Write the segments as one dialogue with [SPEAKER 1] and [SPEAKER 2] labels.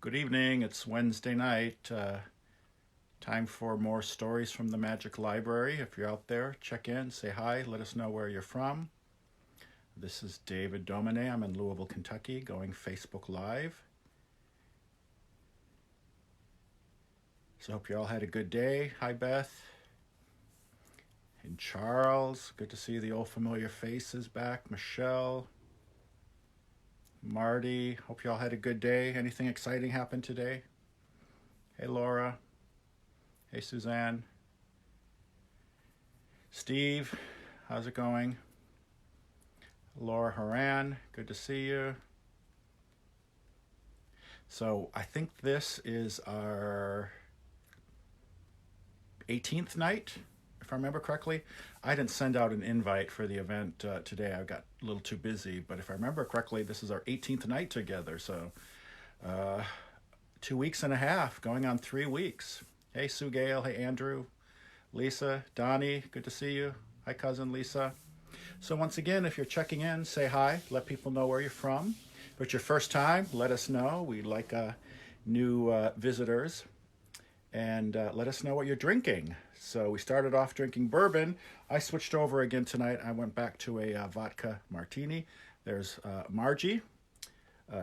[SPEAKER 1] Good evening. It's Wednesday night. Time for more stories from the Magic Library. If you're out there, check in, say hi, let us know where you're from. This is David Domine. I'm in Louisville, Kentucky, going Facebook Live. So hope you all had a good day. Hi, Beth. And Charles, good to see the old familiar faces back. Michelle, Marty, hope you all had a good day. Anything exciting happened today? Hey, Laura. Hey, Suzanne. Steve, how's it going? Laura Haran, good to see you. So I think this is our 18th night, if I remember correctly. I didn't send out an invite for the event today. I got a little too busy, but if I remember correctly, this is our 18th night together. So 2 weeks and a half, going on 3 weeks. Hey, Sue Gale. Hey, Andrew. Lisa, Donnie, good to see you. Hi, cousin Lisa. So once again, if you're checking in, say hi. Let people know where you're from. If it's your first time, let us know. We like new visitors. And let us know what you're drinking. So we started off drinking bourbon. I switched over again tonight. I went back to a vodka martini. There's Margie.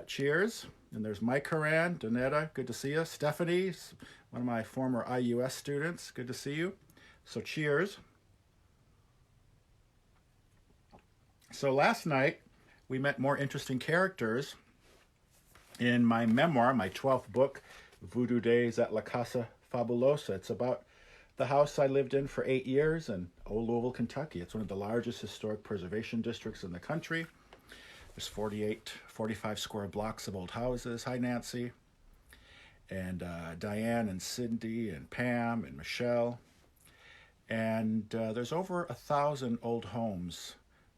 [SPEAKER 1] Cheers. And there's Mike Haran, Donetta, good to see you. Stephanie, one of my former IUS students, good to see you. So cheers. So last night, we met more interesting characters in my memoir, my 12th book, Voodoo Days at La Casa Fabulosa. It's about the house I lived in for 8 years in Old Louisville, Kentucky. It's one of the largest historic preservation districts in the country. There's 45 square blocks of old houses. Hi, Nancy. And Diane and Cindy and Pam and Michelle. And there's over 1,000 old homes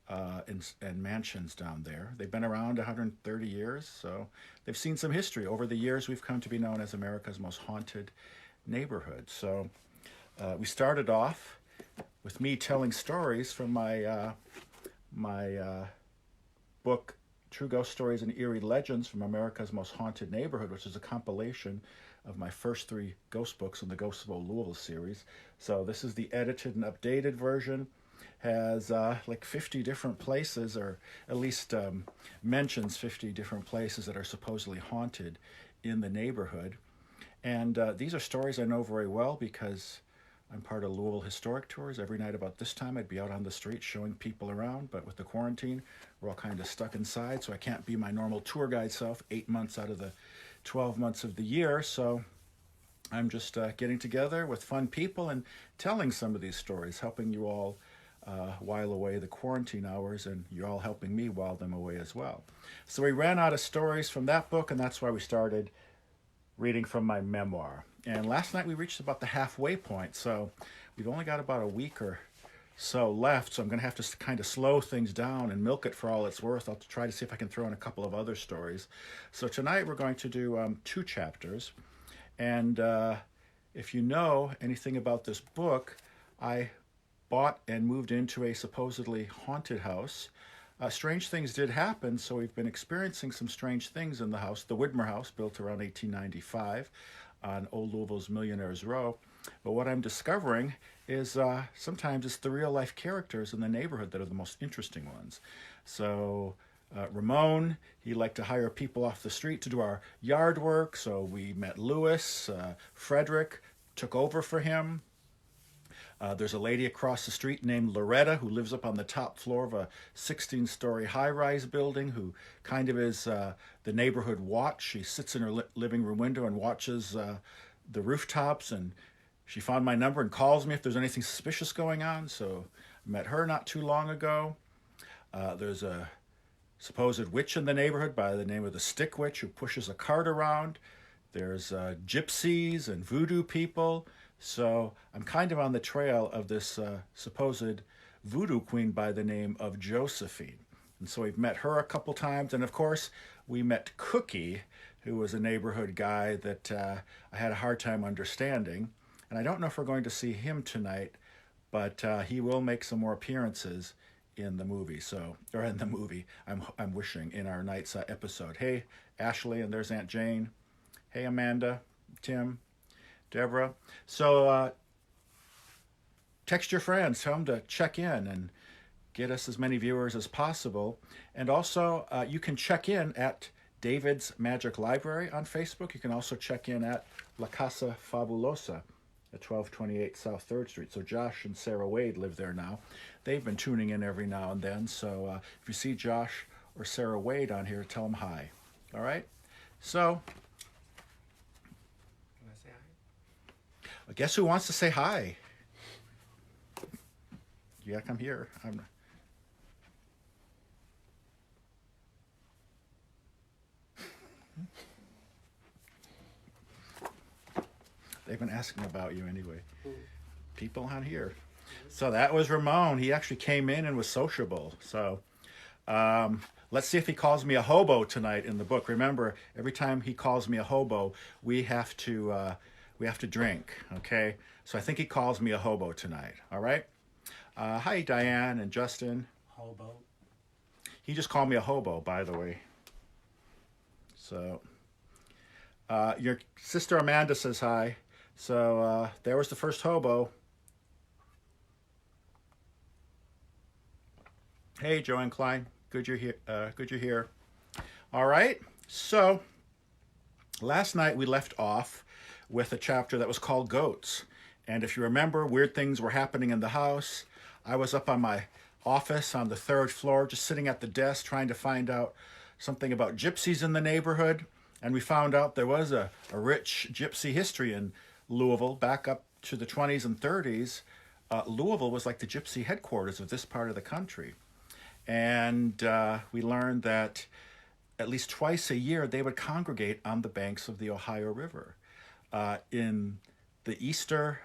[SPEAKER 1] and mansions down there. They've been around 130 years, so they've seen some history. Over the years, we've come to be known as America's most haunted neighborhood. So we started off with me telling stories from my book, True Ghost Stories and Eerie Legends from America's Most Haunted Neighborhood, which is a compilation of my first 3 ghost books in the Ghosts of Old Louisville series. So this is the edited and updated version. Has like 50 different places, or at least mentions 50 different places that are supposedly haunted in the neighborhood. And these are stories I know very well because I'm part of Louisville Historic Tours. Every night about this time, I'd be out on the street showing people around. But with the quarantine, we're all kind of stuck inside, so I can't be my normal tour guide self 8 months out of the 12 months of the year. So I'm just getting together with fun people and telling some of these stories, helping you all while away the quarantine hours, and you're all helping me while them away as well. So we ran out of stories from that book, and that's why we started reading from my memoir. And last night we reached about the halfway point, so we've only got about a week or so left, so I'm going to have to kind of slow things down and milk it for all it's worth. I'll try to see if I can throw in a couple of other stories. So tonight we're going to do 2 chapters, and if you know anything about this book, I bought and moved into a supposedly haunted house. Strange things did happen, so we've been experiencing some strange things in the house, the Widmer House, built around 1895 on Old Louisville's Millionaires Row. But what I'm discovering is sometimes it's the real-life characters in the neighborhood that are the most interesting ones. So Ramon, he liked to hire people off the street to do our yard work, so we met Louis. Frederick took over for him. There's a lady across the street named Loretta who lives up on the top floor of a 16-story high-rise building, who kind of is the neighborhood watch. She sits in her living room window and watches the rooftops, and she found my number and calls me if there's anything suspicious going on. So I met her not too long ago. There's a supposed witch in the neighborhood by the name of the Stick Witch who pushes a cart around. There's gypsies and voodoo people. So I'm kind of on the trail of this supposed voodoo queen by the name of Josephine. And so we've met her a couple times. And of course, we met Cookie, who was a neighborhood guy that I had a hard time understanding. And I don't know if we're going to see him tonight, but he will make some more appearances in the movie. I'm wishing, in our night's episode. Hey, Ashley, and there's Aunt Jane. Hey, Amanda, Tim, Deborah. So text your friends, tell them to check in and get us as many viewers as possible. And also, you can check in at David's Magic Library on Facebook. You can also check in at La Casa Fabulosa at 1228 South 3rd Street. So Josh and Sarah Wade live there now. They've been tuning in every now and then. So if you see Josh or Sarah Wade on here, tell them hi. All right? So, guess who wants to say hi? Yeah, come here. They've been asking about you anyway. People on here. So that was Ramon. He actually came in and was sociable. So let's see if he calls me a hobo tonight in the book. Remember, every time he calls me a hobo, we have to drink. Okay. So I think he calls me a hobo tonight. All right. Hi, Diane and Justin.
[SPEAKER 2] Hobo.
[SPEAKER 1] He just called me a hobo, by the way. So your sister Amanda says hi. So there was the first hobo. Hey, Joanne Klein. Good you're here. Good you're here. All right. So last night we left off with a chapter that was called Goats. And if you remember, weird things were happening in the house. I was up on my office on the 3rd floor, just sitting at the desk trying to find out something about gypsies in the neighborhood. And we found out there was a rich gypsy history in Louisville back up to the 20s and 30s. Louisville was like the gypsy headquarters of this part of the country. And we learned that at least twice a year they would congregate on the banks of the Ohio River. In the Easter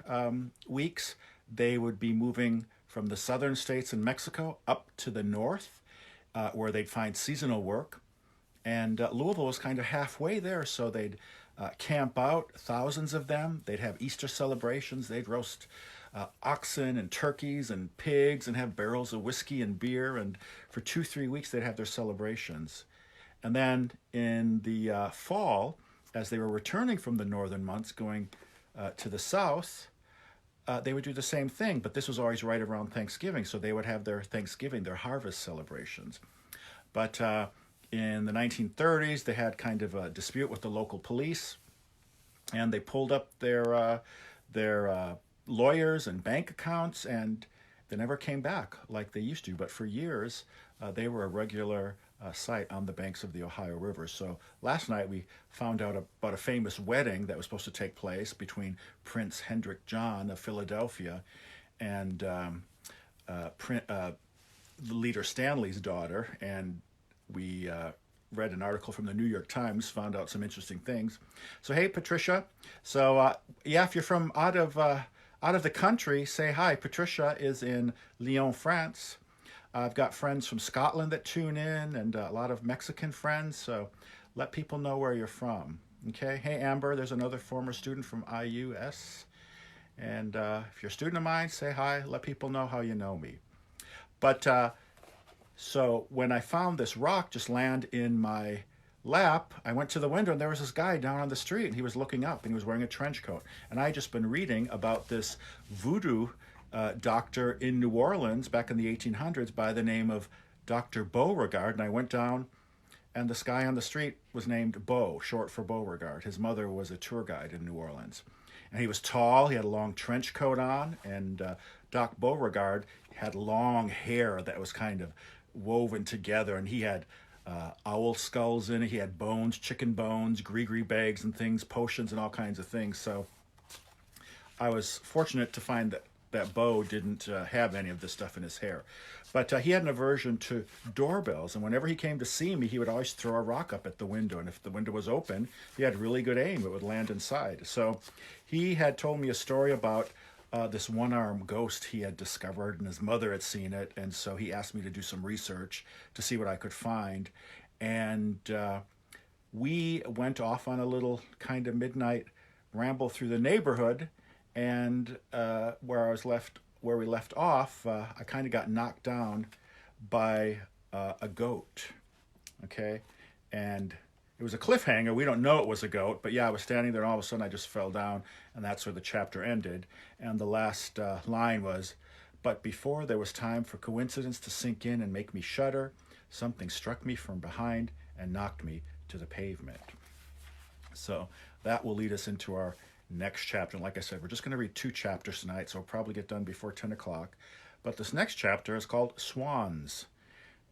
[SPEAKER 1] weeks, they would be moving from the southern states in Mexico up to the north, where they'd find seasonal work. And Louisville was kind of halfway there, so they'd camp out, thousands of them. They'd have Easter celebrations. They'd roast oxen and turkeys and pigs and have barrels of whiskey and beer. And for 2-3 weeks, they'd have their celebrations. And then in the fall, as they were returning from the northern months, going to the south, they would do the same thing. But this was always right around Thanksgiving, so they would have their Thanksgiving, their harvest celebrations. But in the 1930s, they had kind of a dispute with the local police, and they pulled up their lawyers and bank accounts, and they never came back like they used to. But for years, they were a regular sight on the banks of the Ohio River. So last night we found out about a famous wedding that was supposed to take place between Prince Hendrik John of Philadelphia and Leader Stanley's daughter. And we read an article from the New York Times, found out some interesting things. So hey, Patricia. So yeah, if you're from out of the country, say hi. Patricia is in Lyon, France. I've got friends from Scotland that tune in, and a lot of Mexican friends. So let people know where you're from. Okay. Hey, Amber. There's another former student from IUS. And if you're a student of mine, say hi. Let people know how you know me. But so when I found this rock just land in my lap, I went to the window and there was this guy down on the street and he was looking up and he was wearing a trench coat. And I had just been reading about this voodoo doctor in New Orleans back in the 1800s by the name of Dr. Beauregard. And I went down and this guy on the street was named Beau, short for Beauregard. His mother was a tour guide in New Orleans. And he was tall, he had a long trench coat on, and Doc Beauregard had long hair that was kind of woven together, and he had owl skulls in it, he had bones, chicken bones, gree bags and things, potions and all kinds of things. So I was fortunate to find that Beau didn't have any of this stuff in his hair. But he had an aversion to doorbells, and whenever he came to see me, he would always throw a rock up at the window, and if the window was open, he had really good aim. It would land inside. So he had told me a story about this one-armed ghost he had discovered, and his mother had seen it, and so he asked me to do some research to see what I could find. And we went off on a little kind of midnight ramble through the neighborhood, and where we left off, I kind of got knocked down by a goat. Okay, and It was a cliffhanger. We don't know it was a goat, but yeah, I was standing there and all of a sudden I just fell down, and that's where the chapter ended. And the last line was, "But before there was time for coincidence to sink in and make me shudder, something struck me from behind and knocked me to the pavement." So that will lead us into our next chapter. And like I said, we're just going to read 2 chapters tonight, so we'll probably get done before 10 o'clock. But this next chapter is called Swans.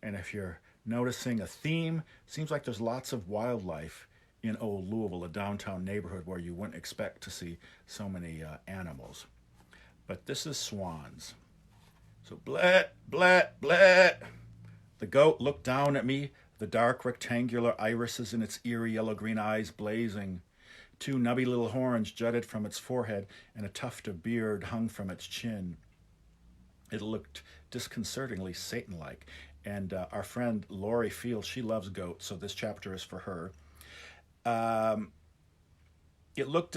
[SPEAKER 1] And if you're noticing a theme, seems like there's lots of wildlife in old Louisville, a downtown neighborhood where you wouldn't expect to see so many animals. But this is swans. So blat, blat, blat. The goat looked down at me, the dark rectangular irises in its eerie yellow-green eyes blazing. 2 nubby little horns jutted from its forehead, and a tuft of beard hung from its chin. It looked disconcertingly Satan-like. And our friend Lori Field, she loves goats, so this chapter is for her. It looked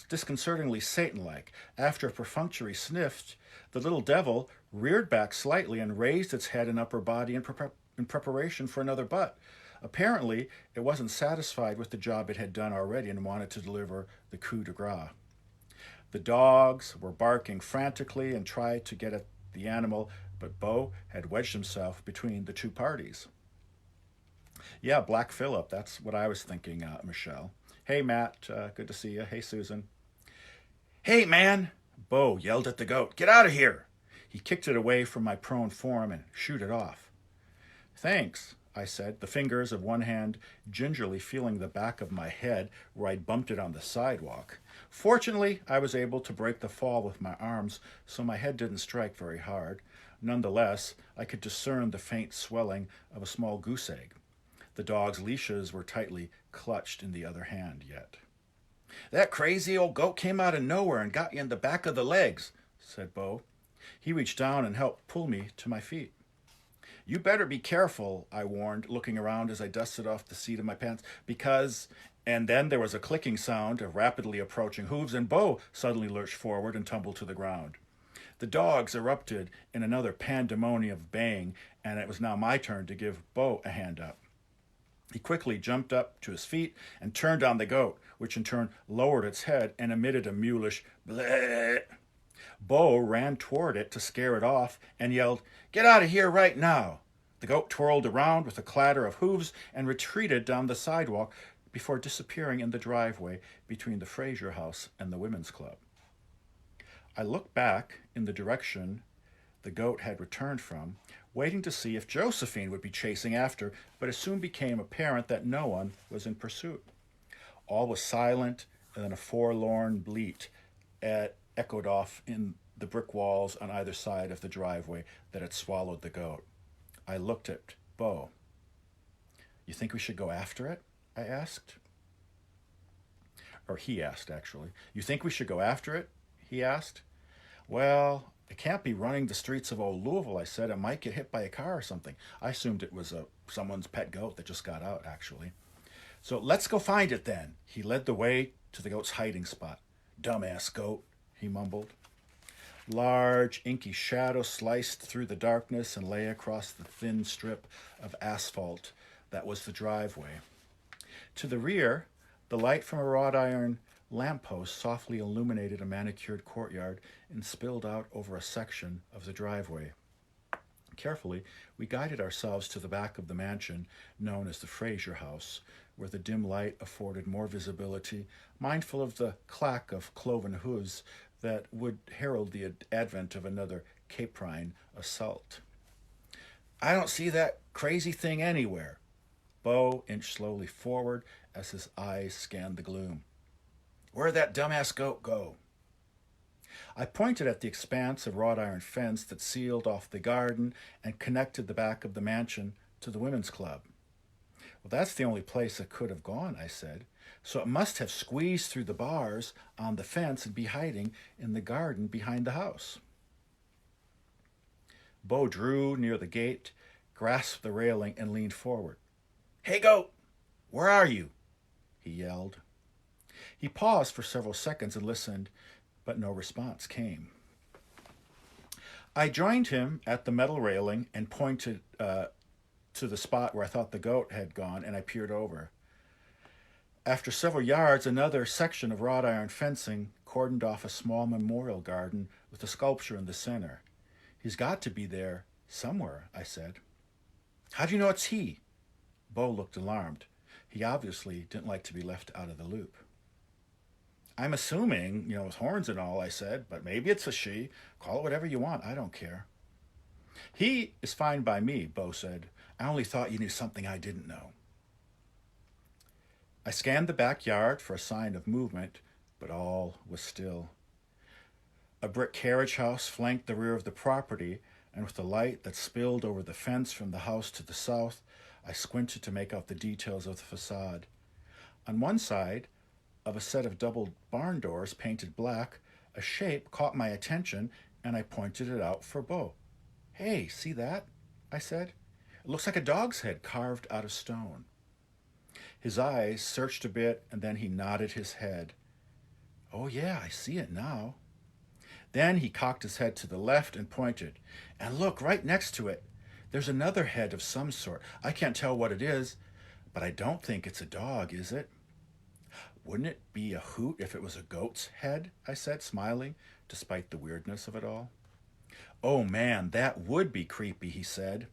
[SPEAKER 1] disconcertingly Satan-like. After a perfunctory sniff, the little devil reared back slightly and raised its head and upper body in preparation for another butt. Apparently, it wasn't satisfied with the job it had done already and wanted to deliver the coup de grace. The dogs were barking frantically and tried to get at the animal, but Bo had wedged himself between the 2 parties. Yeah, Black Phillip, that's what I was thinking, Michelle. Hey, Matt, good to see you. Hey, Susan. Hey, man, Bo yelled at the goat. Get out of here. He kicked it away from my prone form and shooed it off. Thanks, I said, the fingers of one hand gingerly feeling the back of my head where I'd bumped it on the sidewalk. Fortunately, I was able to break the fall with my arms, so my head didn't strike very hard. Nonetheless, I could discern the faint swelling of a small goose egg. The dog's leashes were tightly clutched in the other hand yet. That crazy old goat came out of nowhere and got you in the back of the legs, said Bo. He reached down and helped pull me to my feet. You better be careful, I warned, looking around as I dusted off the seat of my pants, because... And then there was a clicking sound of rapidly approaching hooves, and Bo suddenly lurched forward and tumbled to the ground. The dogs erupted in another pandemonium of baying, and it was now my turn to give Bo a hand up. He quickly jumped up to his feet and turned on the goat, which in turn lowered its head and emitted a mulish bleh. Bo ran toward it to scare it off and yelled, Get out of here right now! The goat twirled around with a clatter of hooves and retreated down the sidewalk before disappearing in the driveway between the Fraser house and the women's club. I looked back in the direction the goat had returned from, waiting to see if Josephine would be chasing after, but it soon became apparent that no one was in pursuit. All was silent, and then a forlorn bleat echoed off in the brick walls on either side of the driveway that had swallowed the goat. I looked at Bo. You think we should go after it? I asked. Or he asked, actually. You think we should go after it? He asked. Well, it can't be running the streets of old Louisville, I said. It might get hit by a car or something. I assumed it was someone's pet goat that just got out, actually. So let's go find it then. He led the way to the goat's hiding spot. Dumbass goat, he mumbled. Large, inky shadow sliced through the darkness and lay across the thin strip of asphalt that was the driveway. To the rear, the light from a wrought iron lamppost softly illuminated a manicured courtyard and spilled out over a section of the driveway. Carefully, we guided ourselves to the back of the mansion known as the Fraser house, where the dim light afforded more visibility, mindful of the clack of cloven hooves that would herald the advent of another caprine assault. I don't see that crazy thing anywhere. Bo inched slowly forward as his eyes scanned the gloom. Where'd that dumbass goat go? I pointed at the expanse of wrought iron fence that sealed off the garden and connected the back of the mansion to the women's club. Well, that's the only place it could have gone, I said. So it must have squeezed through the bars on the fence and be hiding in the garden behind the house. Bo drew near the gate, grasped the railing, and leaned forward. Hey, goat, where are you? He yelled. He paused for several seconds and listened, but no response came. I joined him at the metal railing and pointed to the spot where I thought the goat had gone, and I peered over. After several yards, another section of wrought iron fencing cordoned off a small memorial garden with a sculpture in the center. He's got to be there somewhere, I said. How do you know it's he? Bo looked alarmed. He obviously didn't like to be left out of the loop. I'm assuming, with horns and all, I said, but maybe it's a she. Call it whatever you want. I don't care. He is fine by me, Bo said. I only thought you knew something I didn't know. I scanned the backyard for a sign of movement, but all was still. A brick carriage house flanked the rear of the property, and with the light that spilled over the fence from the house to the south, I squinted to make out the details of the facade. On one side of a set of double barn doors painted black, a shape caught my attention, and I pointed it out for Bo. Hey, see that? I said. It looks like a dog's head carved out of stone. His eyes searched a bit, and then he nodded his head. Oh, yeah, I see it now. Then he cocked his head to the left and pointed. And look, right next to it, there's another head of some sort. I can't tell what it is, but I don't think it's a dog, is it? Wouldn't it be a hoot if it was a goat's head? I said, smiling, despite the weirdness of it all. Oh, man, that would be creepy, he said.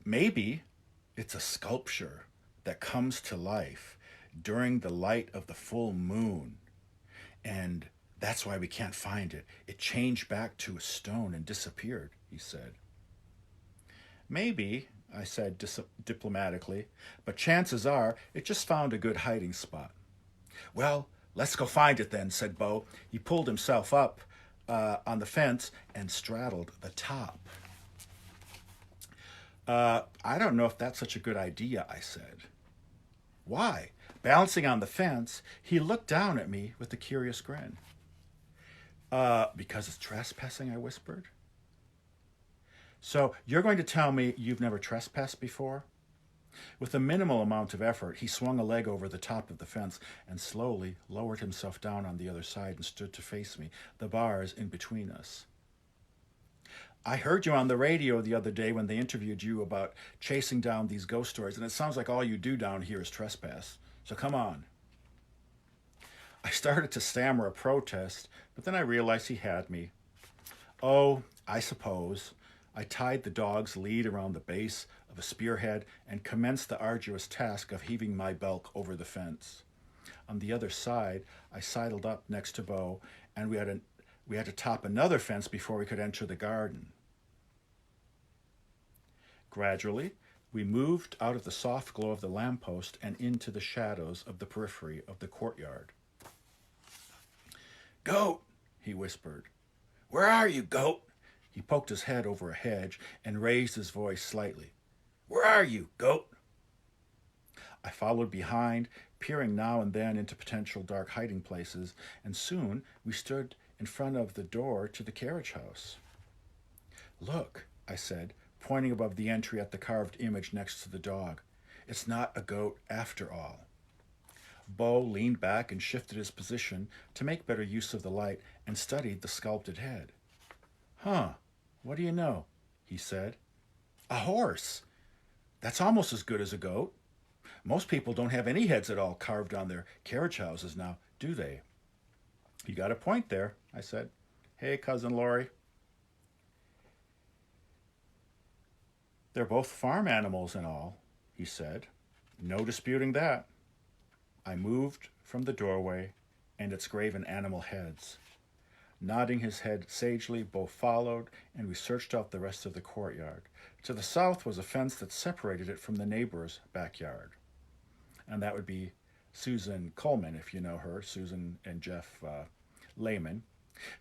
[SPEAKER 1] Maybe it's a sculpture that comes to life during the light of the full moon. And that's why we can't find it. It changed back to a stone and disappeared, he said. Maybe, I said diplomatically, but chances are it just found a good hiding spot. Well, let's go find it then, said Bo. He pulled himself up on the fence and straddled the top. I don't know if that's such a good idea, I said. Why? Balancing on the fence, he looked down at me with a curious grin. Because it's trespassing, I whispered. So you're going to tell me you've never trespassed before? With a minimal amount of effort, he swung a leg over the top of the fence and slowly lowered himself down on the other side and stood to face me, the bars in between us. I heard you on the radio the other day when they interviewed you about chasing down these ghost stories, and it sounds like all you do down here is trespass. So come on. I started to stammer a protest, but then I realized he had me. Oh, I suppose. I tied the dog's lead around the base of a spearhead and commenced the arduous task of heaving my bulk over the fence. On the other side, I sidled up next to Bo, and we had to top another fence before we could enter the garden. Gradually, we moved out of the soft glow of the lamppost and into the shadows of the periphery of the courtyard. Goat, he whispered. Where are you, Goat? He poked his head over a hedge and raised his voice slightly. Where are you, Goat? I followed behind, peering now and then into potential dark hiding places, and soon we stood in front of the door to the carriage house. Look, I said, pointing above the entry at the carved image next to the dog. It's not a goat after all. Bo leaned back and shifted his position to make better use of the light and studied the sculpted head. Huh, what do you know? He said. A horse. That's almost as good as a goat. Most people don't have any heads at all carved on their carriage houses now, do they? You got a point there, I said. Hey, Cousin Laurie. They're both farm animals and all, he said. No disputing that. I moved from the doorway and its graven animal heads. Nodding his head sagely, Bo followed, and we searched out the rest of the courtyard. To the south was a fence that separated it from the neighbor's backyard. And that would be Susan Coleman, if you know her, Susan and Jeff Lehman.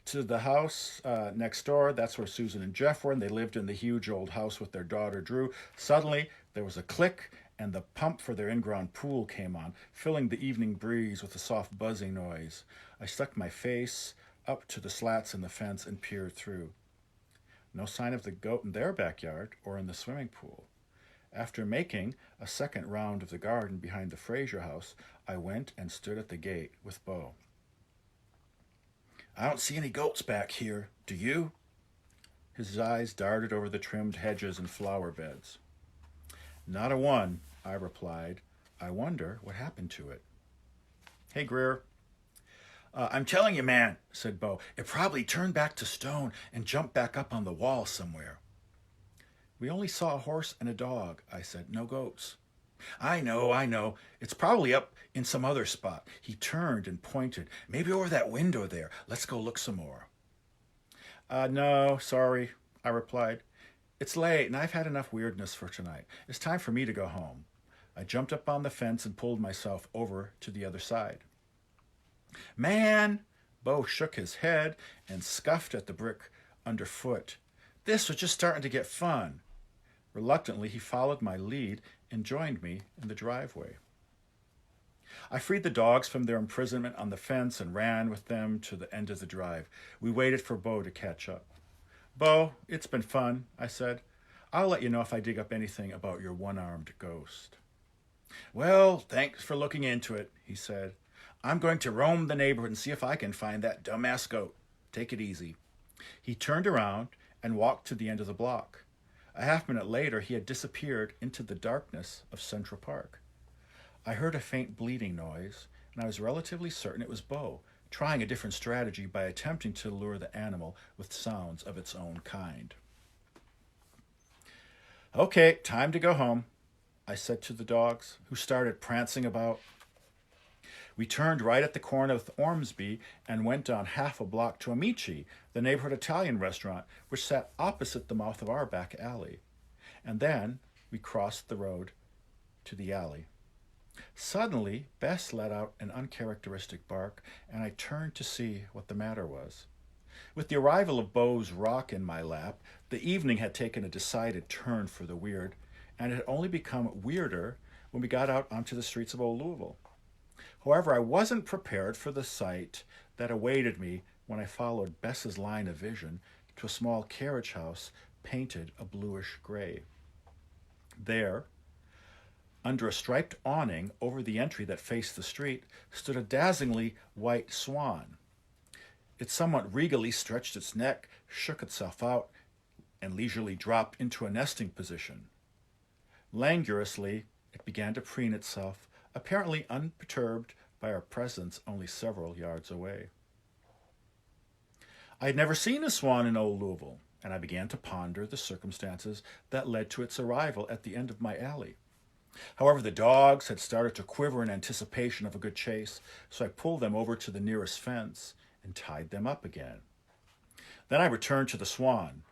[SPEAKER 1] To the house next door, that's where Susan and Jeff were, and they lived in the huge old house with their daughter, Drew. Suddenly, there was a click, and the pump for their in-ground pool came on, filling the evening breeze with a soft buzzing noise. I stuck my face up to the slats in the fence and peered through. No sign of the goat in their backyard or in the swimming pool. After making a second round of the garden behind the Fraser house, I went and stood at the gate with Bo. I don't see any goats back here, do you? His eyes darted over the trimmed hedges and flower beds. Not a one, I replied. I wonder what happened to it. Hey, Greer. I'm telling you, man, said Bo. It probably turned back to stone and jumped back up on the wall somewhere. We only saw a horse and a dog, I said. No goats. I know. It's probably up in some other spot. He turned and pointed. Maybe over that window there. Let's go look some more. No, sorry, I replied. It's late and I've had enough weirdness for tonight. It's time for me to go home. I jumped up on the fence and pulled myself over to the other side. Man! Bo shook his head and scuffed at the brick underfoot. This was just starting to get fun. Reluctantly, he followed my lead and joined me in the driveway. I freed the dogs from their imprisonment on the fence and ran with them to the end of the drive. We waited for Bo to catch up. Bo, it's been fun, I said. I'll let you know if I dig up anything about your one-armed ghost. Well, thanks for looking into it, he said. I'm going to roam the neighborhood and see if I can find that dumbass goat. Take it easy. He turned around and walked to the end of the block. A half-minute later, he had disappeared into the darkness of Central Park. I heard a faint bleating noise, and I was relatively certain it was Bo, trying a different strategy by attempting to lure the animal with sounds of its own kind. Okay, time to go home, I said to the dogs, who started prancing about. We turned right at the corner of Ormsby and went down half a block to Amici, the neighborhood Italian restaurant, which sat opposite the mouth of our back alley. And then we crossed the road to the alley. Suddenly, Bess let out an uncharacteristic bark, and I turned to see what the matter was. With the arrival of Bo's rock in my lap, the evening had taken a decided turn for the weird, and it had only become weirder when we got out onto the streets of old Louisville. However, I wasn't prepared for the sight that awaited me when I followed Bess's line of vision to a small carriage house painted a bluish gray. There, under a striped awning over the entry that faced the street, stood a dazzlingly white swan. It somewhat regally stretched its neck, shook itself out, and leisurely dropped into a nesting position. Languorously, it began to preen itself, apparently unperturbed by our presence only several yards away. I had never seen a swan in old Louisville, and I began to ponder the circumstances that led to its arrival at the end of my alley. However, the dogs had started to quiver in anticipation of a good chase, so I pulled them over to the nearest fence and tied them up again. Then I returned to the swan.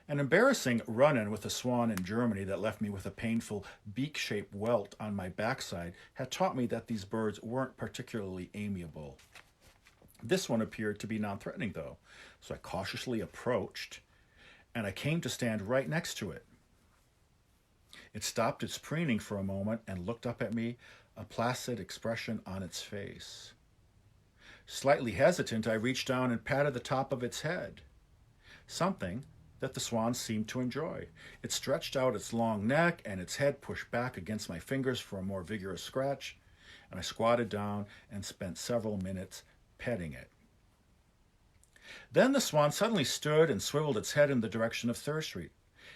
[SPEAKER 1] An embarrassing run-in with a swan in Germany that left me with a painful beak-shaped welt on my backside had taught me that these birds weren't particularly amiable. This one appeared to be non-threatening, though, so I cautiously approached, and I came to stand right next to it. It stopped its preening for a moment and looked up at me, a placid expression on its face. Slightly hesitant, I reached down and patted the top of its head, something that the swan seemed to enjoy. It stretched out its long neck and its head pushed back against my fingers for a more vigorous scratch, and I squatted down and spent several minutes petting it. Then the swan suddenly stood and swiveled its head in the direction of 3rd Street.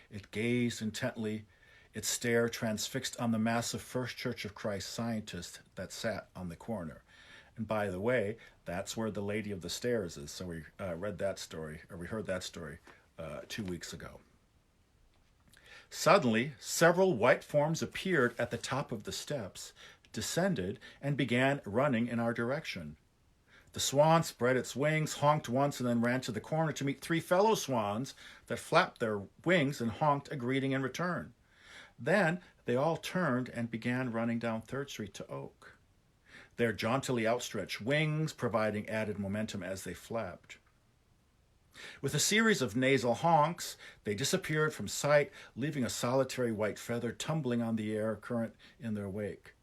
[SPEAKER 1] It gazed intently, its stare transfixed on the massive First Church of Christ scientist that sat on the corner. And by the way, that's where the Lady of the Stairs is. So we heard that story 2 weeks ago. Suddenly, several white forms appeared at the top of the steps, descended, and began running in our direction. The swan spread its wings, honked once, and then ran to the corner to meet 3 fellow swans that flapped their wings and honked a greeting in return. Then they all turned and began running down 3rd Street to Oak, their jauntily outstretched wings providing added momentum as they flapped. With a series of nasal honks, they disappeared from sight, leaving a solitary white feather tumbling on the air current in their wake.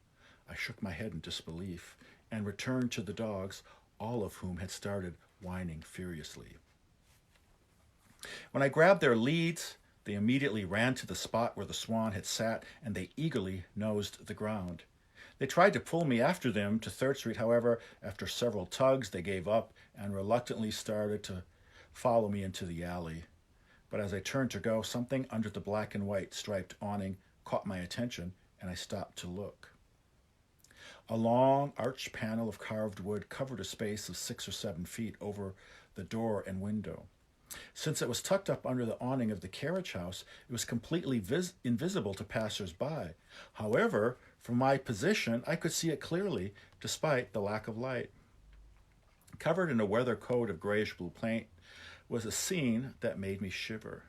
[SPEAKER 1] I shook my head in disbelief and returned to the dogs, all of whom had started whining furiously. When I grabbed their leads, they immediately ran to the spot where the swan had sat, and they eagerly nosed the ground. They tried to pull me after them to 3rd Street. However, after several tugs, they gave up and reluctantly started to follow me into the alley. But as I turned to go, something under the black and white striped awning caught my attention and I stopped to look. A long, arched panel of carved wood covered a space of 6 or 7 feet over the door and window. Since it was tucked up under the awning of the carriage house, it was completely invisible to passers-by. However, from my position, I could see it clearly, despite the lack of light. Covered in a weather coat of grayish-blue paint was a scene that made me shiver.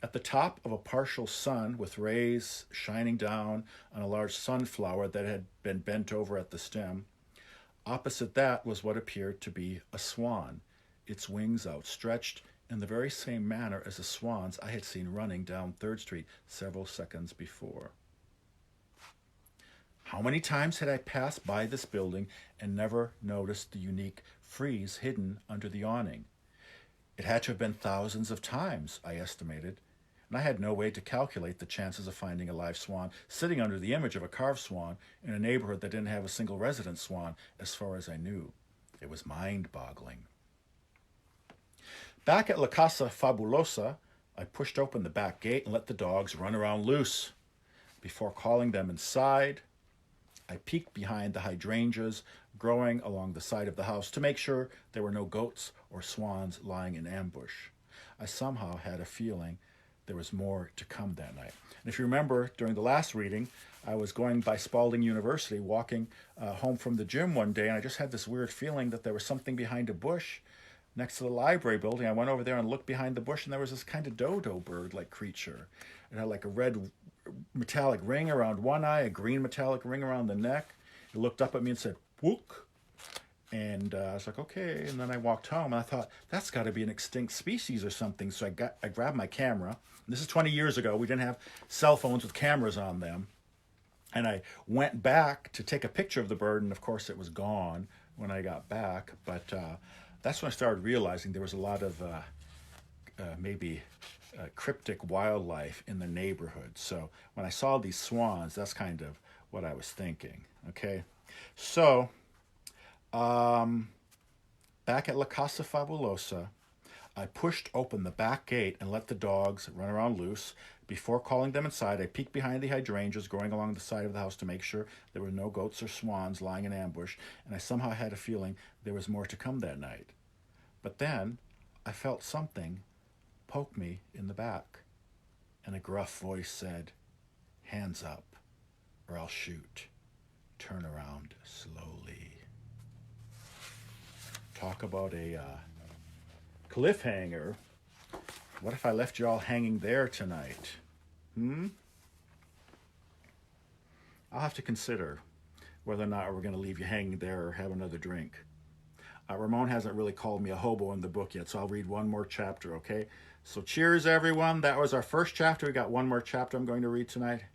[SPEAKER 1] At the top of a partial sun with rays shining down on a large sunflower that had been bent over at the stem, opposite that was what appeared to be a swan, its wings outstretched in the very same manner as the swans I had seen running down 3rd Street several seconds before. How many times had I passed by this building and never noticed the unique frieze hidden under the awning? It had to have been thousands of times, I estimated, and I had no way to calculate the chances of finding a live swan sitting under the image of a carved swan in a neighborhood that didn't have a single resident swan, as far as I knew. It was mind-boggling. Back at La Casa Fabulosa, I pushed open the back gate and let the dogs run around loose. Before calling them inside, I peeked behind the hydrangeas growing along the side of the house to make sure there were no goats or swans lying in ambush. I somehow had a feeling there was more to come that night. And if you remember, during the last reading, I was going by Spalding University, walking home from the gym one day, and I just had this weird feeling that there was something behind a bush next to the library building. I went over there and looked behind the bush, and there was this kind of dodo bird-like creature. It had like a red metallic ring around one eye, a green metallic ring around the neck. It looked up at me and said, "Wook." And I was like, okay. And then I walked home, and I thought, that's got to be an extinct species or something. So I grabbed my camera. This is 20 years ago. We didn't have cell phones with cameras on them. And I went back to take a picture of the bird, and of course it was gone when I got back. But that's when I started realizing there was a lot of cryptic wildlife in the neighborhood. So when I saw these swans, that's kind of what I was thinking. Okay, so back at La Casa Fabulosa, I pushed open the back gate and let the dogs run around loose. Before calling them inside, I peeked behind the hydrangeas growing along the side of the house to make sure there were no goats or swans lying in ambush, and I somehow had a feeling there was more to come that night. But then I felt something poke me in the back, and a gruff voice said, "Hands up, or I'll shoot. Turn around slowly." Talk about a cliffhanger. What if I left you all hanging there tonight? I'll have to consider whether or not we're going to leave you hanging there or have another drink. Ramon hasn't really called me a hobo in the book yet, so I'll read one more chapter, okay? So cheers, everyone. That was our first chapter. We got one more chapter I'm going to read tonight.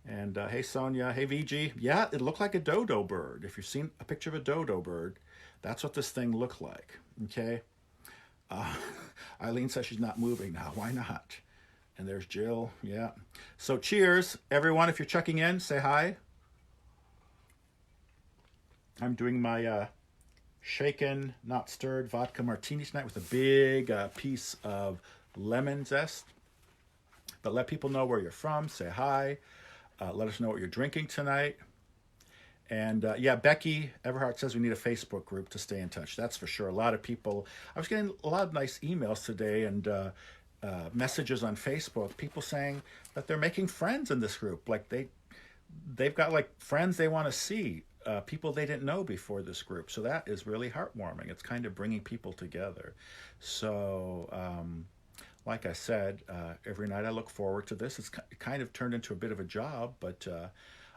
[SPEAKER 1] And hey, Sonia. Hey, VG. Yeah, it looked like a dodo bird. If you've seen a picture of a dodo bird, that's what this thing looked like, okay? Eileen says she's not moving now. Why not? And there's Jill. Yeah. So cheers, everyone. If you're checking in, say hi. I'm doing my shaken, not stirred vodka martini tonight with a big piece of lemon zest. But let people know where you're from. Say hi. Let us know what you're drinking tonight. And yeah, Becky Everhart says we need a Facebook group to stay in touch. That's for sure. A lot of people, I was getting a lot of nice emails today and messages on Facebook, people saying that they're making friends in this group. Like they've got like friends they want to see, people they didn't know before this group. So that is really heartwarming. It's kind of bringing people together. So like I said, every night I look forward to this. It's kind of turned into a bit of a job, but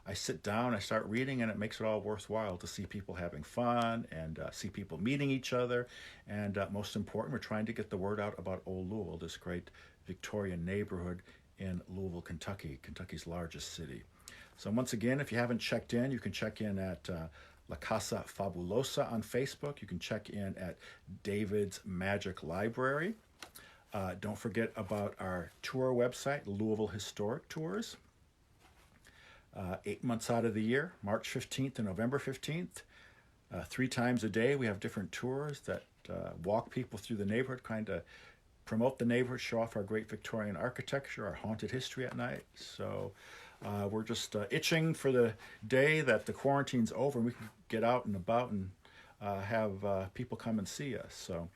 [SPEAKER 1] I sit down, I start reading, and it makes it all worthwhile to see people having fun and see people meeting each other. And most important, we're trying to get the word out about Old Louisville, this great Victorian neighborhood in Louisville, Kentucky, Kentucky's largest city. So once again, if you haven't checked in, you can check in at La Casa Fabulosa on Facebook. You can check in at David's Magic Library. Don't forget about our tour website, Louisville Historic Tours. 8 months out of the year, March 15th and November 15th. 3 times a day, we have different tours that walk people through the neighborhood, kind of promote the neighborhood, show off our great Victorian architecture, our haunted history at night. So We're just itching for the day that the quarantine's over and we can get out and about and have people come and see us. So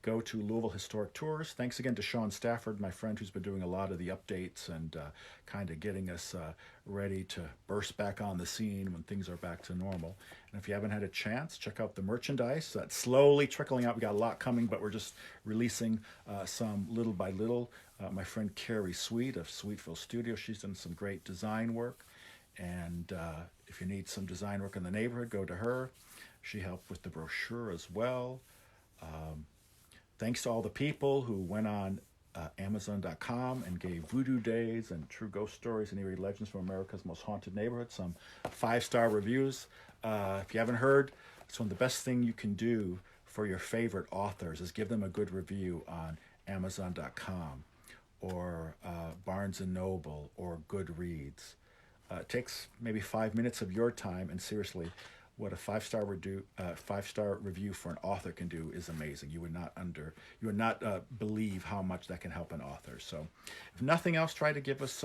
[SPEAKER 1] go to Louisville Historic Tours. Thanks again to Sean Stafford, my friend, who's been doing a lot of the updates and kind of getting us ready to burst back on the scene when things are back to normal. And if you haven't had a chance, check out the merchandise. That's slowly trickling out. We got a lot coming, but we're just releasing some little by little. My friend Carrie Sweet of Sweetville Studio, she's done some great design work. And if you need some design work in the neighborhood, go to her. She helped with the brochure as well. Thanks to all the people who went on Amazon.com and gave Voodoo Days and True Ghost Stories and Eerie Legends from America's Most Haunted Neighborhood some 5-star reviews. If you haven't heard, it's one of the best things you can do for your favorite authors is give them a good review on Amazon.com or Barnes & Noble or Goodreads. It takes maybe 5 minutes of your time, and seriously, what a 5-star review for an author can do is amazing. You would not believe how much that can help an author. So, if nothing else, try to give us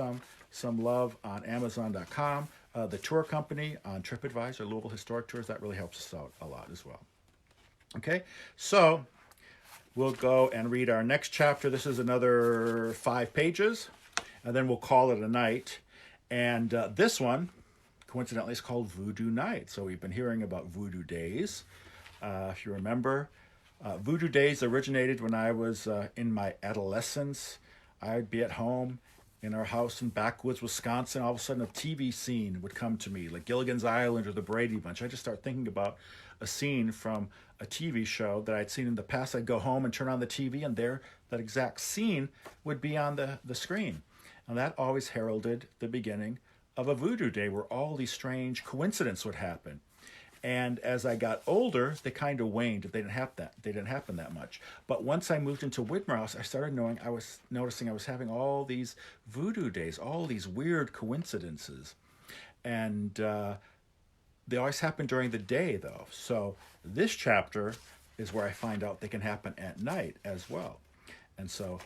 [SPEAKER 1] some love on Amazon.com. The tour company on TripAdvisor, Louisville Historic Tours, that really helps us out a lot as well. Okay, so we'll go and read our next chapter. This is another 5 pages, and then we'll call it a night. And this one, coincidentally, it's called Voodoo Night. So we've been hearing about Voodoo Days. If you remember, Voodoo Days originated when I was in my adolescence. I'd be at home in our house in backwoods, Wisconsin. All of a sudden, a TV scene would come to me, like Gilligan's Island or The Brady Bunch. I just start thinking about a scene from a TV show that I'd seen in the past. I'd go home and turn on the TV, and there, that exact scene would be on the screen. And that always heralded the beginning of a voodoo day where all these strange coincidences would happen. And as I got older, they kind of waned. They didn't happen that much. But once I moved into Whitmer House, I started noticing I was having all these voodoo days, all these weird coincidences. And they always happen during the day, though. So this chapter is where I find out they can happen at night as well. And so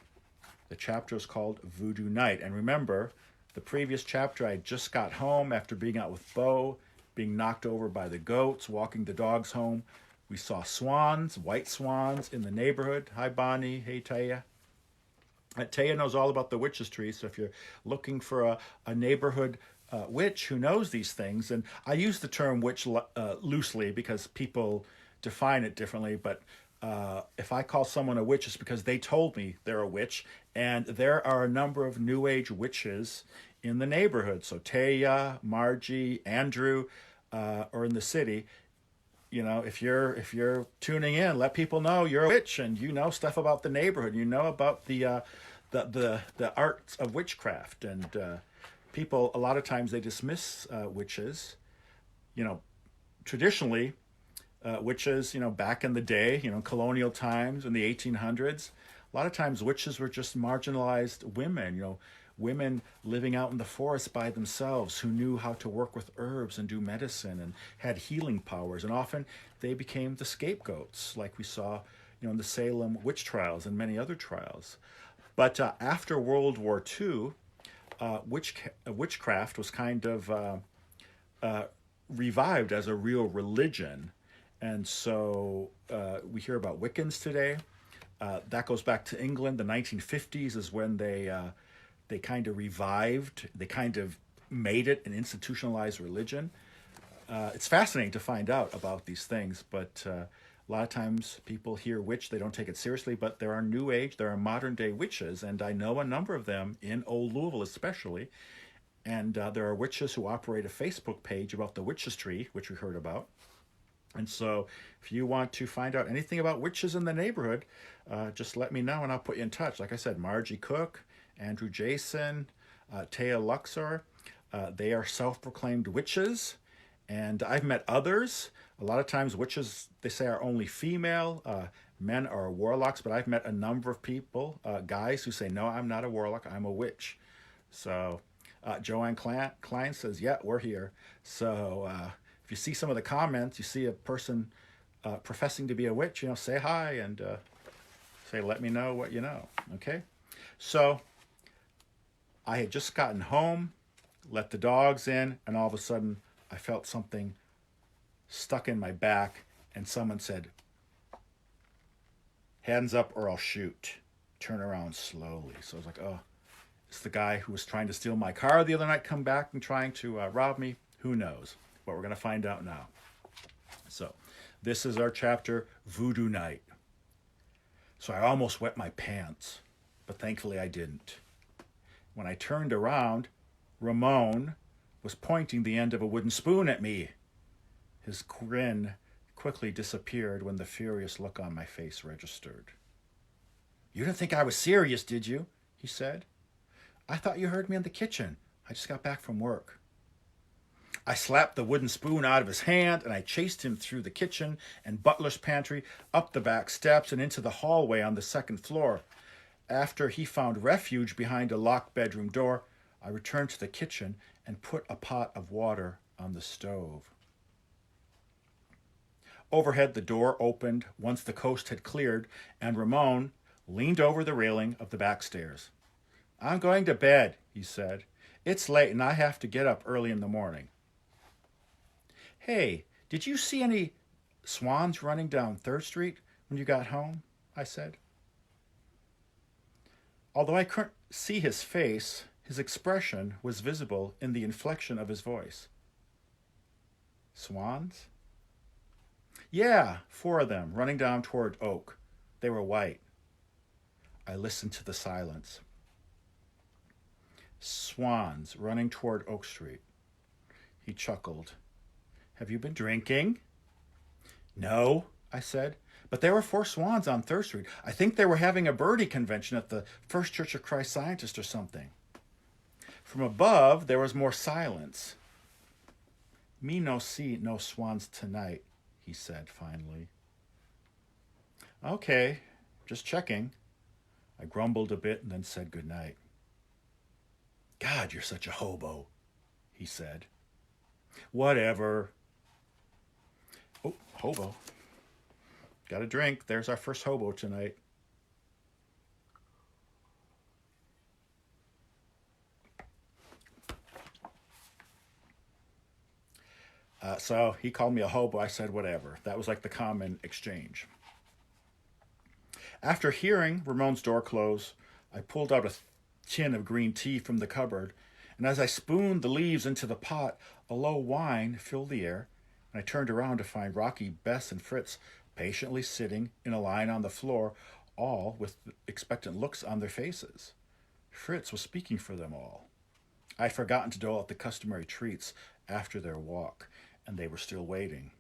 [SPEAKER 1] the chapter is called Voodoo Night. And remember, the previous chapter, I just got home after being out with Bo, being knocked over by the goats, walking the dogs home. We saw swans, white swans in the neighborhood. Hi, Bonnie. Hey, Taya. Taya knows all about the witch's tree, so if you're looking for a neighborhood witch who knows these things, and I use the term witch loosely because people define it differently, but if I call someone a witch, it's because they told me they're a witch, and there are a number of New Age witches in the neighborhood. So Taya, Margie, Andrew, or in the city. You know, if you're tuning in, let people know you're a witch and you know stuff about the neighborhood. You know about the arts of witchcraft, and people a lot of times they dismiss witches. You know, traditionally. Witches, back in the day, colonial times in the 1800s, a lot of times witches were just marginalized women, women living out in the forest by themselves who knew how to work with herbs and do medicine and had healing powers. And often they became the scapegoats, like we saw, in the Salem witch trials and many other trials. But after World War II, witchcraft was kind of revived as a real religion. And so we hear about Wiccans today. That goes back to England. The 1950s is when they kind of revived. They kind of made it an institutionalized religion. It's fascinating to find out about these things, but a lot of times people hear witch, they don't take it seriously, but there are New Age, there are modern day witches, and I know a number of them in Old Louisville especially. And there are witches who operate a Facebook page about the witch's tree, which we heard about. And so if you want to find out anything about witches in the neighborhood, just let me know and I'll put you in touch. Like I said, Margie Cook, Andrew Jason, Taya Luxor, they are self-proclaimed witches. And I've met others. A lot of times witches, they say, are only female. Men are warlocks, but I've met a number of people, guys who say, no, I'm not a warlock, I'm a witch. So Joanne Klein says, yeah, we're here. So if you see some of the comments, you see a person professing to be a witch, say hi and say, let me know what you know, okay? So I had just gotten home. let the dogs in, and all of a sudden I felt something stuck in my back, and someone said, "Hands up or I'll shoot." Turn around slowly. So I was like, oh, it's the guy who was trying to steal my car the other night come back and trying to rob me. Who knows? But we're going to find out now. So this is our chapter, Voodoo Night. So I almost wet my pants, but thankfully I didn't. When I turned around, Ramon was pointing the end of a wooden spoon at me. His grin quickly disappeared when the furious look on my face registered. "You didn't think I was serious, did you?" he said. "I thought you heard me in the kitchen. I just got back from work." I slapped the wooden spoon out of his hand, and I chased him through the kitchen and butler's pantry, up the back steps, and into the hallway on the second floor. After he found refuge behind a locked bedroom door, I returned to the kitchen and put a pot of water on the stove. Overhead, the door opened once the coast had cleared, and Ramon leaned over the railing of the back stairs. "I'm going to bed," he said. "It's late and I have to get up early in the morning." "Hey, did you see any swans running down 3rd Street when you got home?" I said. Although I couldn't see his face, his expression was visible in the inflection of his voice. "Swans?" "Yeah, 4 of them, running down toward Oak. They were white." I listened to the silence. "Swans running toward Oak Street." He chuckled. "Have you been drinking?" "No," I said, "but there were 4 swans on 3rd Street. I think they were having a birdie convention at the First Church of Christ Scientist or something." From above, there was more silence. "Me no see no swans tonight," he said finally. "Okay, just checking." I grumbled a bit and then said goodnight. "God, you're such a hobo," he said. "Whatever." Oh, hobo. Got a drink. There's our first hobo tonight. So he called me a hobo. I said whatever. That was like the common exchange. After hearing Ramon's door close, I pulled out a tin of green tea from the cupboard, and as I spooned the leaves into the pot, a low whine filled the air, and I turned around to find Rocky, Bess, and Fritz patiently sitting in a line on the floor, all with expectant looks on their faces. Fritz was speaking for them all. I had forgotten to dole out the customary treats after their walk, and they were still waiting.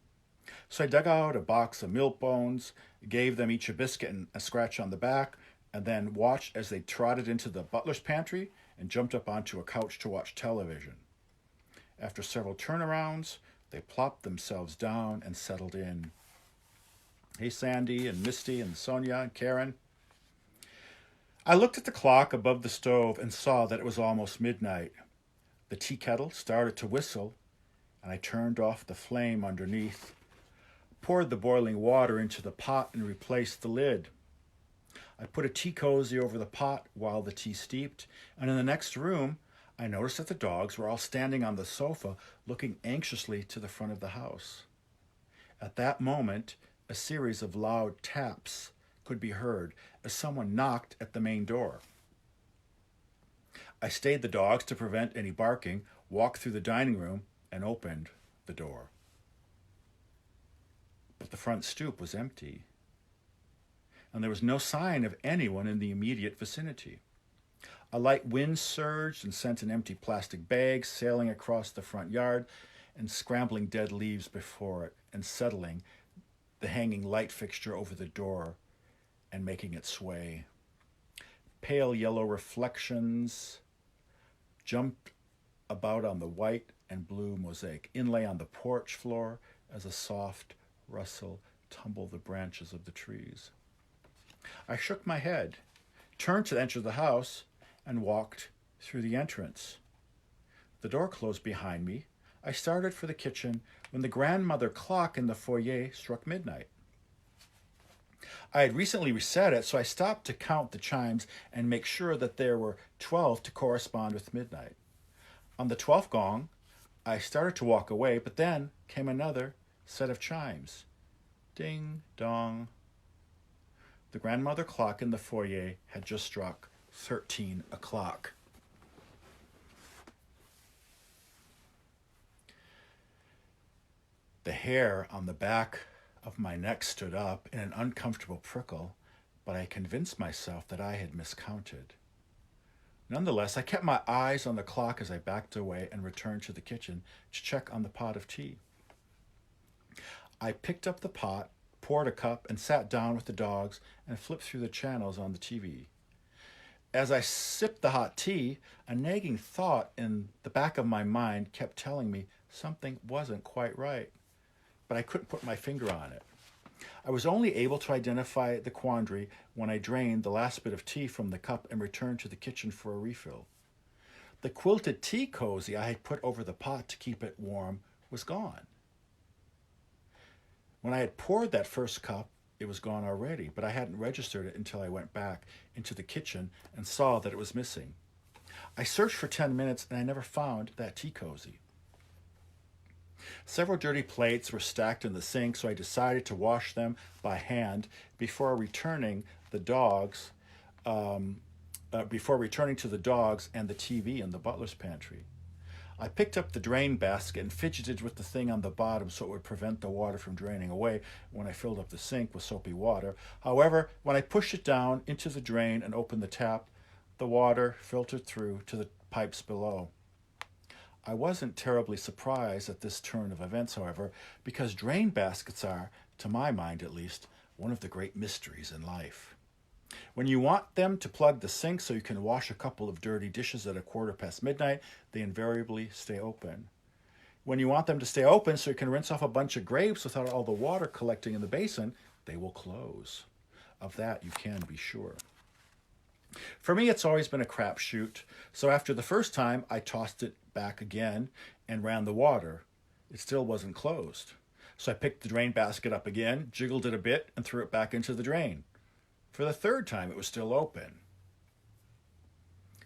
[SPEAKER 1] So I dug out a box of milk bones, gave them each a biscuit and a scratch on the back, and then watched as they trotted into the butler's pantry and jumped up onto a couch to watch television. After several turnarounds, they plopped themselves down and settled in. "Hey, Sandy and Misty and Sonia and Karen." I looked at the clock above the stove and saw that it was almost midnight. The tea kettle started to whistle, and I turned off the flame underneath, poured the boiling water into the pot, and replaced the lid. I put a tea cozy over the pot while the tea steeped, and in the next room, I noticed that the dogs were all standing on the sofa, looking anxiously to the front of the house. At that moment, a series of loud taps could be heard as someone knocked at the main door. I stayed the dogs to prevent any barking, walked through the dining room, and opened the door. But the front stoop was empty, and there was no sign of anyone in the immediate vicinity. A light wind surged and sent an empty plastic bag sailing across the front yard and scrambling dead leaves before it and settling the hanging light fixture over the door and making it sway. Pale yellow reflections jumped about on the white and blue mosaic inlay on the porch floor as a soft rustle tumbled the branches of the trees. I shook my head, turned to enter the house, and walked through the entrance. The door closed behind me. I started for the kitchen when the grandmother clock in the foyer struck midnight. I had recently reset it, so I stopped to count the chimes and make sure that there were 12 to correspond with midnight. On the 12th gong, I started to walk away, but then came another set of chimes. Ding dong. The grandmother clock in the foyer had just struck 13 o'clock. The hair on the back of my neck stood up in an uncomfortable prickle, but I convinced myself that I had miscounted. Nonetheless, I kept my eyes on the clock as I backed away and returned to the kitchen to check on the pot of tea. I picked up the pot, poured a cup, and sat down with the dogs and flipped through the channels on the TV. As I sipped the hot tea, a nagging thought in the back of my mind kept telling me something wasn't quite right, but I couldn't put my finger on it. I was only able to identify the quandary when I drained the last bit of tea from the cup and returned to the kitchen for a refill. The quilted tea cozy I had put over the pot to keep it warm was gone. When I had poured that first cup, it was gone already, but I hadn't registered it until I went back into the kitchen and saw that it was missing. I searched for 10 minutes and I never found that tea cozy. Several dirty plates were stacked in the sink, so I decided to wash them by hand before returning to the dogs and the TV in the butler's pantry. I picked up the drain basket and fidgeted with the thing on the bottom so it would prevent the water from draining away when I filled up the sink with soapy water. However, when I pushed it down into the drain and opened the tap, the water filtered through to the pipes below. I wasn't terribly surprised at this turn of events, however, because drain baskets are, to my mind at least, one of the great mysteries in life. When you want them to plug the sink so you can wash a couple of dirty dishes at midnight, they invariably stay open. When you want them to stay open so you can rinse off a bunch of grapes without all the water collecting in the basin, they will close. Of that you can be sure. For me, it's always been a crapshoot, so after the first time, I tossed it back again and ran the water. It still wasn't closed. So I picked the drain basket up again, jiggled it a bit, and threw it back into the drain. For the third time, it was still open.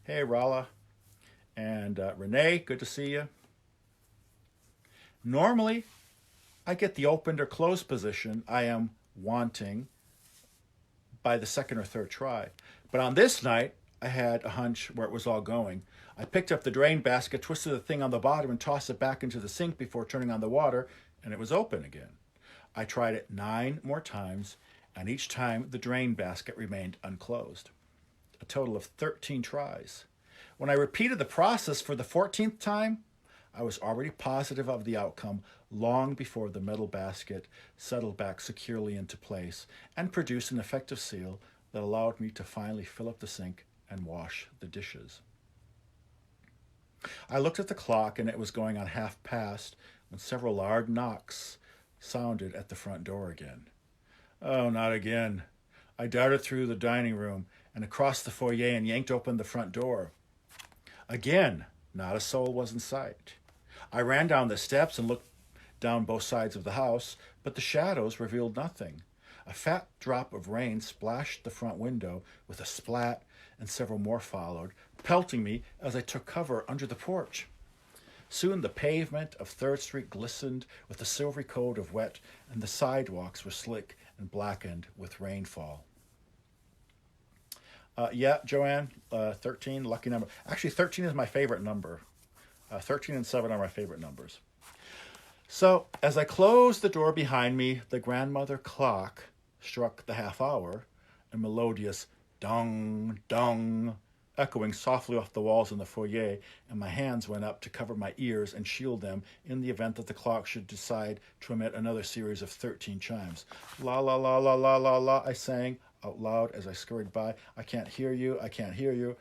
[SPEAKER 1] Hey, Rala and Renee, good to see you. Normally, I get the opened or closed position I am wanting by the second or third try. But on this night, I had a hunch where it was all going. I picked up the drain basket, twisted the thing on the bottom, and tossed it back into the sink before turning on the water, and it was open again. I tried it 9 more times, and each time the drain basket remained unclosed. A total of 13 tries. When I repeated the process for the 14th time, I was already positive of the outcome long before the metal basket settled back securely into place and produced an effective seal that allowed me to finally fill up the sink and wash the dishes. I looked at the clock and it was going on past when several loud knocks sounded at the front door again. Oh, not again. I darted through the dining room and across the foyer and yanked open the front door. Again, not a soul was in sight. I ran down the steps and looked down both sides of the house, but the shadows revealed nothing. A fat drop of rain splashed the front window with a splat, and several more followed, pelting me as I took cover under the porch. Soon the pavement of 3rd Street glistened with a silvery coat of wet, and the sidewalks were slick and blackened with rainfall. Yeah, Joanne, 13, lucky number. Actually, 13 is my favorite number. 13 and 7 are my favorite numbers. So, as I closed the door behind me, the grandmother clock struck the half hour, a melodious dong, dong, echoing softly off the walls in the foyer, and my hands went up to cover my ears and shield them in the event that the clock should decide to emit another series of 13 chimes. La la la la la la la, I sang out loud as I scurried by. I can't hear you, I can't hear you.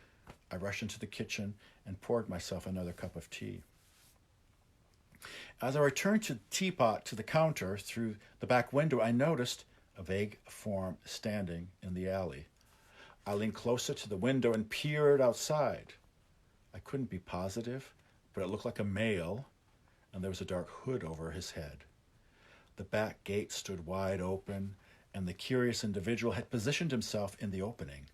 [SPEAKER 1] I rushed into the kitchen and poured myself another cup of tea. As I returned to the teapot to the counter through the back window, I noticed a vague form standing in the alley. I leaned closer to the window and peered outside. I couldn't be positive, but it looked like a male, and there was a dark hood over his head. The back gate stood wide open, and the curious individual had positioned himself in the opening.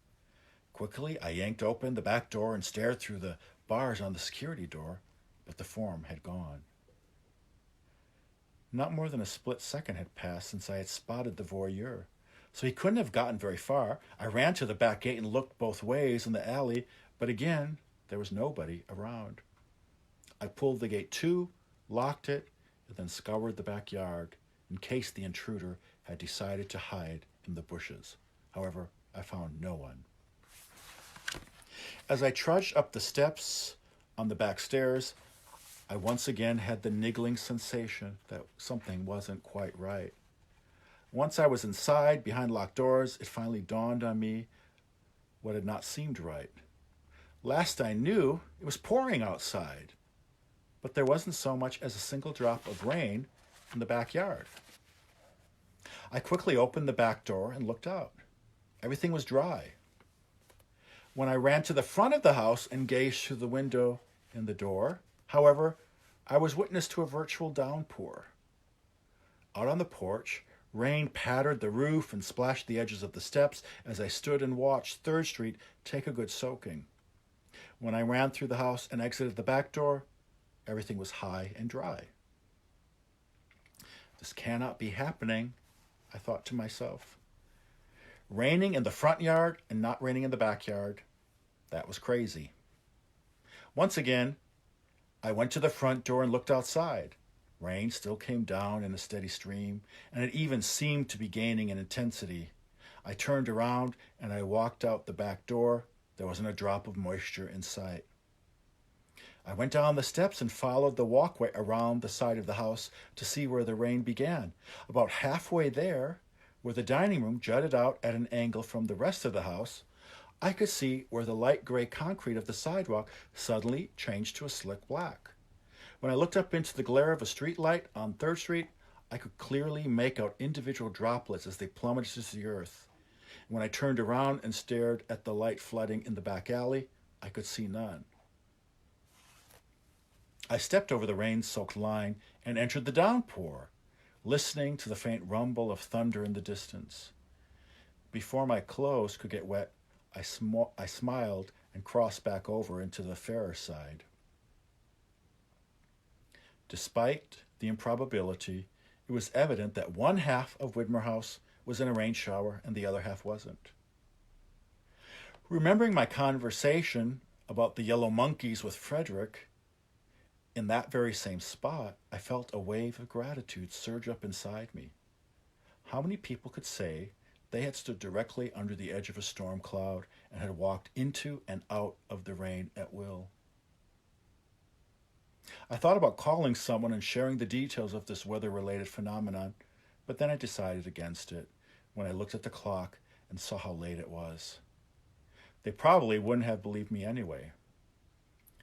[SPEAKER 1] Quickly, I yanked open the back door and stared through the bars on the security door. but the form had gone. Not more than a split second had passed since I had spotted the voyeur, so he couldn't have gotten very far. I ran to the back gate and looked both ways in the alley, but again, there was nobody around. I pulled the gate to, locked it, and then scoured the backyard in case the intruder had decided to hide in the bushes. However, I found no one. As I trudged up the steps on the back stairs, I once again had the niggling sensation that something wasn't quite right. Once I was inside, behind locked doors, it finally dawned on me what had not seemed right. Last I knew, it was pouring outside, but there wasn't so much as a single drop of rain in the backyard. I quickly opened the back door and looked out. Everything was dry. When I ran to the front of the house and gazed through the window in the door, however, I was witness to a virtual downpour. Out on the porch, rain pattered the roof and splashed the edges of the steps as I stood and watched 3rd Street take a good soaking. When I ran through the house and exited the back door, everything was high and dry. This cannot be happening, I thought to myself. Raining in the front yard and not raining in the backyard, that was crazy. Once again, I went to the front door and looked outside. Rain still came down in a steady stream, and it even seemed to be gaining in intensity. I turned around and I walked out the back door. There wasn't a drop of moisture in sight. I went down the steps and followed the walkway around the side of the house to see where the rain began. About halfway there, where the dining room jutted out at an angle from the rest of the house, I could see where the light gray concrete of the sidewalk suddenly changed to a slick black. When I looked up into the glare of a street light on 3rd Street, I could clearly make out individual droplets as they plummeted to the earth. When I turned around and stared at the light flooding in the back alley, I could see none. I stepped over the rain-soaked line and entered the downpour, listening to the faint rumble of thunder in the distance. Before my clothes could get wet, I smiled and crossed back over into the fairer side. Despite the improbability, it was evident that one half of Widmer House was in a rain shower and the other half wasn't. Remembering my conversation about the yellow monkeys with Frederick, in that very same spot, I felt a wave of gratitude surge up inside me. How many people could say they had stood directly under the edge of a storm cloud and had walked into and out of the rain at will? I thought about calling someone and sharing the details of this weather-related phenomenon, but then I decided against it when I looked at the clock and saw how late it was. They probably wouldn't have believed me anyway.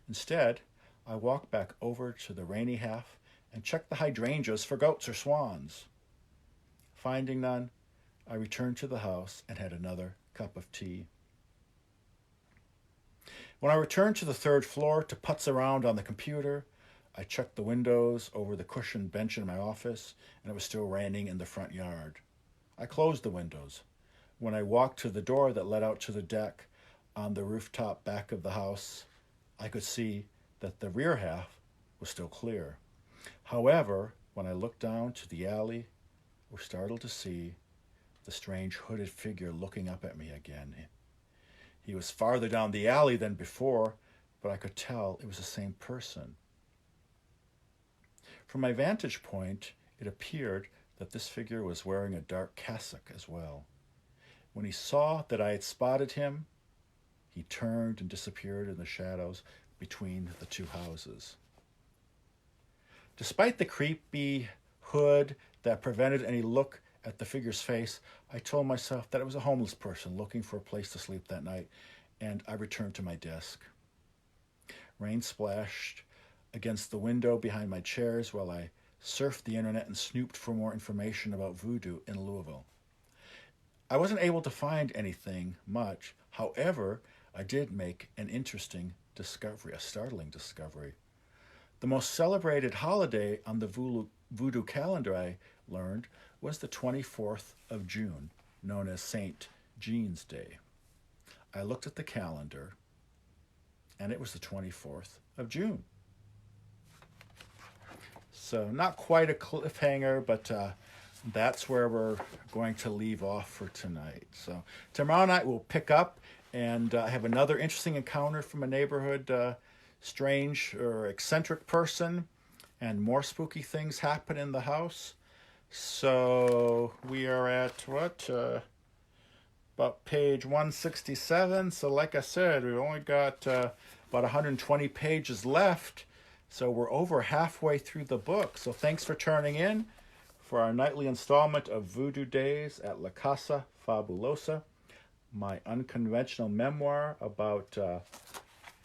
[SPEAKER 1] Instead, I walked back over to the rainy half and checked the hydrangeas for goats or swans. Finding none, I returned to the house and had another cup of tea. When I returned to the 3rd floor to putz around on the computer, I checked the windows over the cushioned bench in my office, and it was still raining in the front yard. I closed the windows. When I walked to the door that led out to the deck on the rooftop back of the house, I could see that the rear half was still clear. However, when I looked down to the alley, I was startled to see the strange hooded figure looking up at me again. He was farther down the alley than before, but I could tell it was the same person. From my vantage point, it appeared that this figure was wearing a dark cassock as well. When he saw that I had spotted him, he turned and disappeared in the shadows between the two houses. Despite the creepy hood that prevented any look at the figure's face, I told myself that it was a homeless person looking for a place to sleep that night, and I returned to my desk. Rain splashed against the window behind my chairs while I surfed the internet and snooped for more information about Voodoo in Louisville. I wasn't able to find anything much. However, I did make an interesting discovery, a startling discovery. The most celebrated holiday on the Voodoo calendar, I learned, was the 24th of June, known as St. Jean's Day. I looked at the calendar, and it was the 24th of June. So not quite a cliffhanger, but that's where we're going to leave off for tonight. So tomorrow night we'll pick up and have another interesting encounter from a neighborhood strange or eccentric person, and more spooky things happen in the house. So we are at what? About page 167. So, like I said, we've only got about 120 pages left. So, we're over halfway through the book. So, thanks for turning in for our nightly installment of Voodoo Days at La Casa Fabulosa, my unconventional memoir about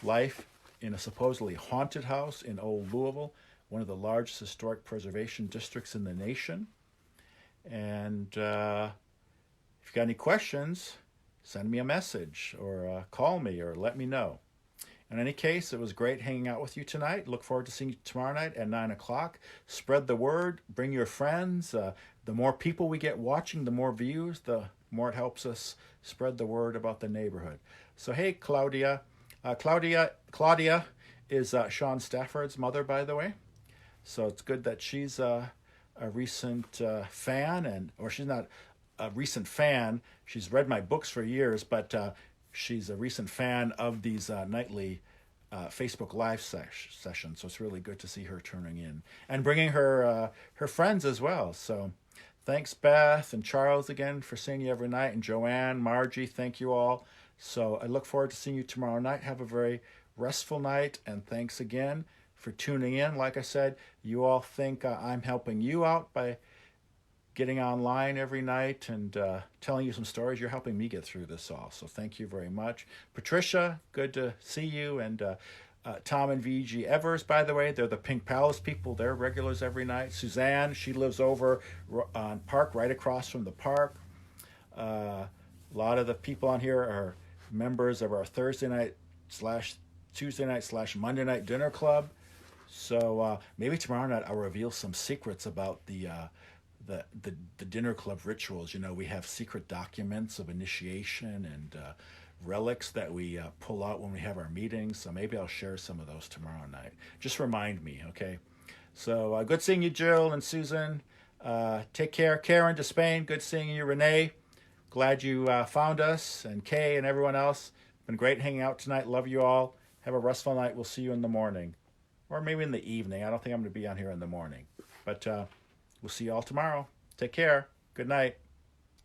[SPEAKER 1] life in a supposedly haunted house in Old Louisville, one of the largest historic preservation districts in the nation. And if you've got any questions, send me a message or call me or let me know. In any case, it was great hanging out with you tonight. Look forward to seeing you tomorrow night at 9 o'clock. Spread the word. Bring your friends. The more people we get watching, the more views, the more it helps us spread the word about the neighborhood. So, hey, Claudia. Claudia is Sean Stafford's mother, by the way. So it's good that she's a recent fan, or she's not a recent fan. She's read my books for years, but she's a recent fan of these nightly Facebook Live sessions. So it's really good to see her turning in and bringing her friends as well. So thanks, Beth and Charles, again for seeing you every night, and Joanne, Margie, thank you all. So I look forward to seeing you tomorrow night. Have a very restful night, and thanks again for tuning in. Like I said, you all think I'm helping you out by getting online every night and telling you some stories. You're helping me get through this all. So thank you very much. Patricia, good to see you. And Tom and VG Evers, by the way, they're the Pink Palace people. They're regulars every night. Suzanne, she lives over on Park, right across from the park. A lot of the people on here are members of our Thursday night / Tuesday night / Monday night dinner club. So maybe tomorrow night I'll reveal some secrets about the dinner club rituals. You know, we have secret documents of initiation and relics that we pull out when we have our meetings. So maybe I'll share some of those tomorrow night. Just remind me, okay? So good seeing you, Jill and Susan. Take care. Karen to Spain, good seeing you. Renee, glad you found us. And Kay and everyone else, been great hanging out tonight. Love you all. Have a restful night. We'll see you in the morning. Or maybe in the evening. I don't think I'm going to be on here in the morning. But we'll see you all tomorrow. Take care. Good night.